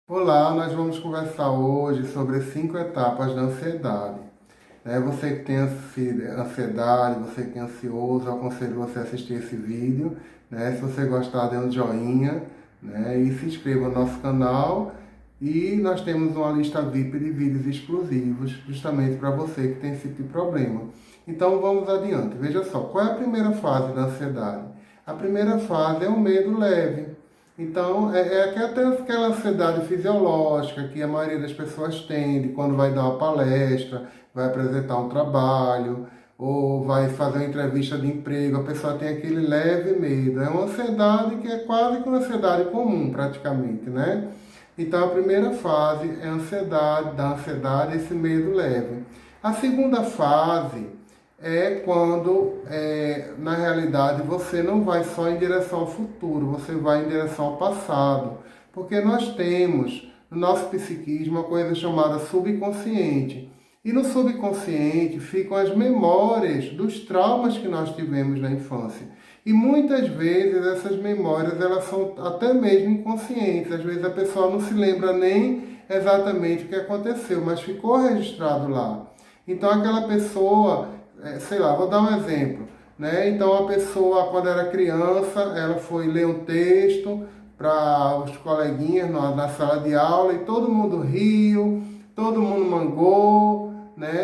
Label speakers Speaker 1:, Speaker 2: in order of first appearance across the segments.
Speaker 1: Olá, nós vamos conversar hoje sobre 5 etapas da ansiedade. Você que tem ansiedade, você que é ansioso, eu aconselho você a assistir esse vídeo. Se você gostar, dê um joinha, e se inscreva no nosso canal. E nós temos uma lista VIP de vídeos exclusivos, justamente para você que tem esse tipo de problema. Então vamos adiante. Veja só, qual é a primeira fase da ansiedade? A primeira fase é o medo leve. Então, até aquela ansiedade fisiológica que a maioria das pessoas tem de quando vai dar uma palestra, vai apresentar um trabalho, ou vai fazer uma entrevista de emprego, a pessoa tem aquele leve medo. É uma ansiedade que é quase que uma ansiedade comum, praticamente, né? Então, a primeira fase é a ansiedade, da ansiedade, esse medo leve. A segunda fase é quando, na realidade, você não vai só em direção ao futuro, você vai em direção ao passado. Porque nós temos no nosso psiquismo uma coisa chamada subconsciente. E no subconsciente ficam as memórias dos traumas que nós tivemos na infância. E muitas vezes essas memórias elas são até mesmo inconscientes. Às vezes a pessoa não se lembra nem exatamente o que aconteceu, mas ficou registrado lá. Então aquela pessoa sei lá, vou dar um exemplo, Então a pessoa, quando era criança, ela foi ler um texto para os coleguinhas na sala de aula e todo mundo riu, todo mundo mangou,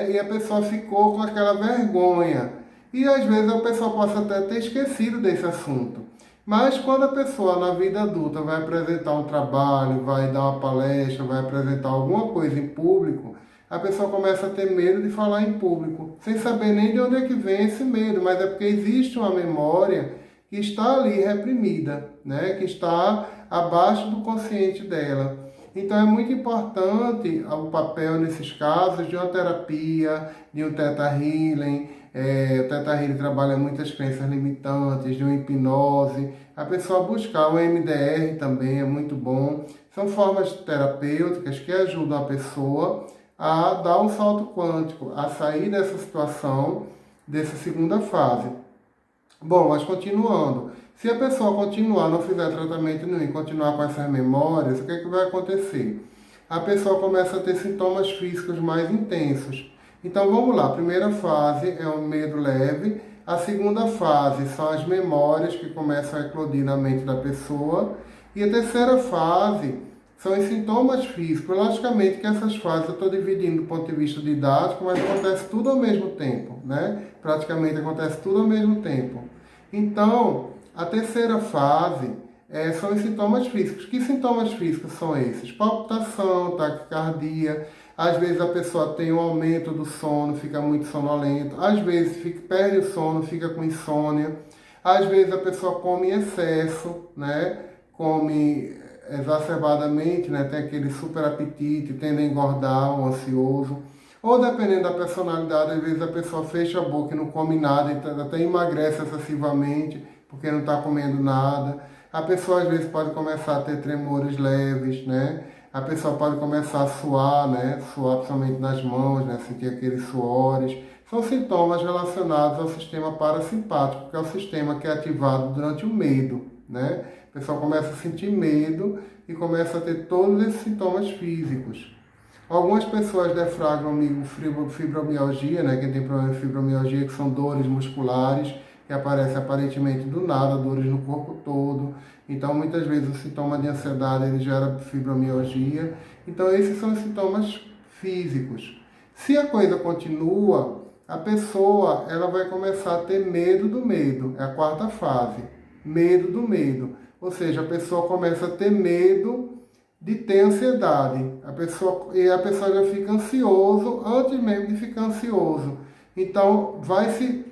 Speaker 1: E a pessoa ficou com aquela vergonha. E às vezes a pessoa pode até ter esquecido desse assunto. Mas quando a pessoa na vida adulta vai apresentar um trabalho, vai dar uma palestra, vai apresentar alguma coisa em público, a pessoa começa a ter medo de falar em público, sem saber nem de onde é que vem esse medo, mas é porque existe uma memória que está ali reprimida, Que está abaixo do consciente dela. Então é muito importante o papel nesses casos de uma terapia, de um Theta Healing. O Theta Healing trabalha muitas crenças limitantes, de uma hipnose. A pessoa buscar o MDR também é muito bom. São formas terapêuticas que ajudam a pessoa a dar um salto quântico, a sair dessa situação, dessa segunda fase. Bom, mas continuando, se a pessoa continuar, não fizer tratamento nenhum e continuar com essas memórias, o que é que vai acontecer? A pessoa começa a ter sintomas físicos mais intensos. Então vamos lá, a primeira fase é o medo leve, a segunda fase são as memórias que começam a eclodir na mente da pessoa, e a terceira fase são os sintomas físicos. Logicamente que essas fases eu estou dividindo do ponto de vista didático, mas acontece tudo ao mesmo tempo, Praticamente acontece tudo ao mesmo tempo. Então, a terceira fase são os sintomas físicos. Que sintomas físicos são esses? Palpitação, taquicardia. Às vezes a pessoa tem um aumento do sono, fica muito sonolento. Às vezes perde o sono, fica com insônia. Às vezes a pessoa come em excesso, Come exacerbadamente, Tem aquele super apetite, tende a engordar, o ansioso. Ou dependendo da personalidade, às vezes a pessoa fecha a boca e não come nada, então até emagrece excessivamente, porque não está comendo nada. A pessoa às vezes pode começar a ter tremores leves, A pessoa pode começar a suar, Suar principalmente nas mãos, Sentir aqueles suores. São sintomas relacionados ao sistema parasimpático, que é o sistema que é ativado durante o medo, A pessoa começa a sentir medo e começa a ter todos esses sintomas físicos. Algumas pessoas deflagram fibromialgia, Quem tem problema de fibromialgia, que são dores musculares, que aparecem aparentemente do nada, dores no corpo todo. Então, muitas vezes, o sintoma de ansiedade ele gera fibromialgia. Então, esses são os sintomas físicos. Se a coisa continua, a pessoa ela vai começar a ter medo do medo. É a quarta fase. Medo do medo. Ou seja, a pessoa começa a ter medo de ter ansiedade. A pessoa já fica ansioso antes mesmo de ficar ansioso. Então, vai se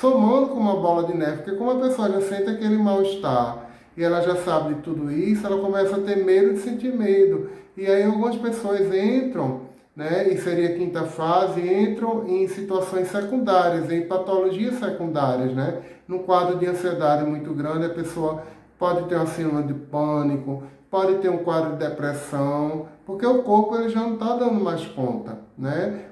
Speaker 1: somando com uma bola de neve, porque como a pessoa já sente aquele mal-estar e ela já sabe de tudo isso, ela começa a ter medo de sentir medo. E aí algumas pessoas entram, e seria a quinta fase, entram em situações secundárias, em patologias secundárias, Num quadro de ansiedade muito grande, a pessoa pode ter uma síndrome de pânico, pode ter um quadro de depressão, porque o corpo ele já não está dando mais conta,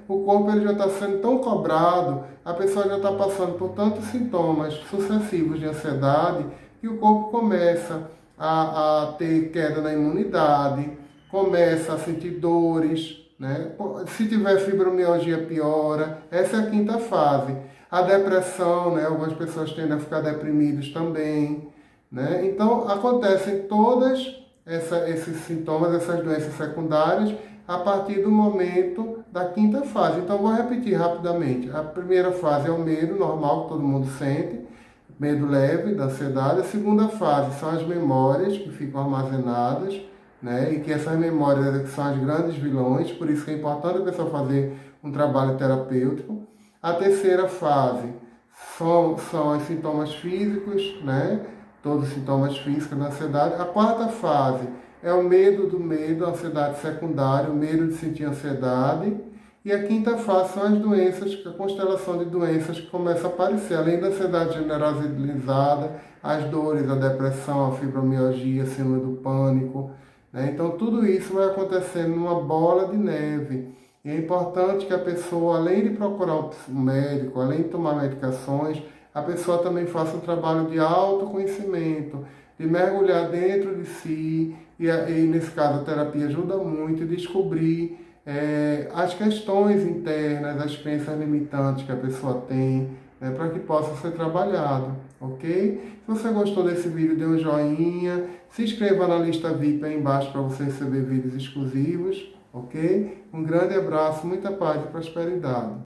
Speaker 1: O corpo ele já está sendo tão cobrado, a pessoa já está passando por tantos sintomas sucessivos de ansiedade, que o corpo começa a ter queda na imunidade, começa a sentir dores, né? Se tiver fibromialgia, piora. Essa é a quinta fase. A depressão, né? Algumas pessoas tendem a ficar deprimidos também, né? Então, acontecem todas esses sintomas, essas doenças secundárias, a partir do momento da quinta fase. Então, vou repetir rapidamente. A primeira fase é o medo normal, que todo mundo sente, medo leve, da ansiedade. A segunda fase são as memórias que ficam armazenadas, né? E que essas memórias são as grandes vilões, por isso que é importante a pessoa fazer um trabalho terapêutico. A terceira fase são os sintomas físicos, né? Todos os sintomas físicos da ansiedade. A quarta fase é o medo do medo, a ansiedade secundária, o medo de sentir ansiedade. E a quinta fase são as doenças, a constelação de doenças que começa a aparecer, além da ansiedade generalizada, as dores, a depressão, a fibromialgia, a síndrome do pânico, né? Então tudo isso vai acontecendo numa bola de neve. E é importante que a pessoa, além de procurar um médico, além de tomar medicações, a pessoa também faça um trabalho de autoconhecimento, de mergulhar dentro de si, e nesse caso a terapia ajuda muito, e descobrir as questões internas, as crenças limitantes que a pessoa tem, né, para que possa ser trabalhado, ok? Se você gostou desse vídeo, dê um joinha, se inscreva na lista VIP aí embaixo para você receber vídeos exclusivos, ok? Um grande abraço, muita paz e prosperidade.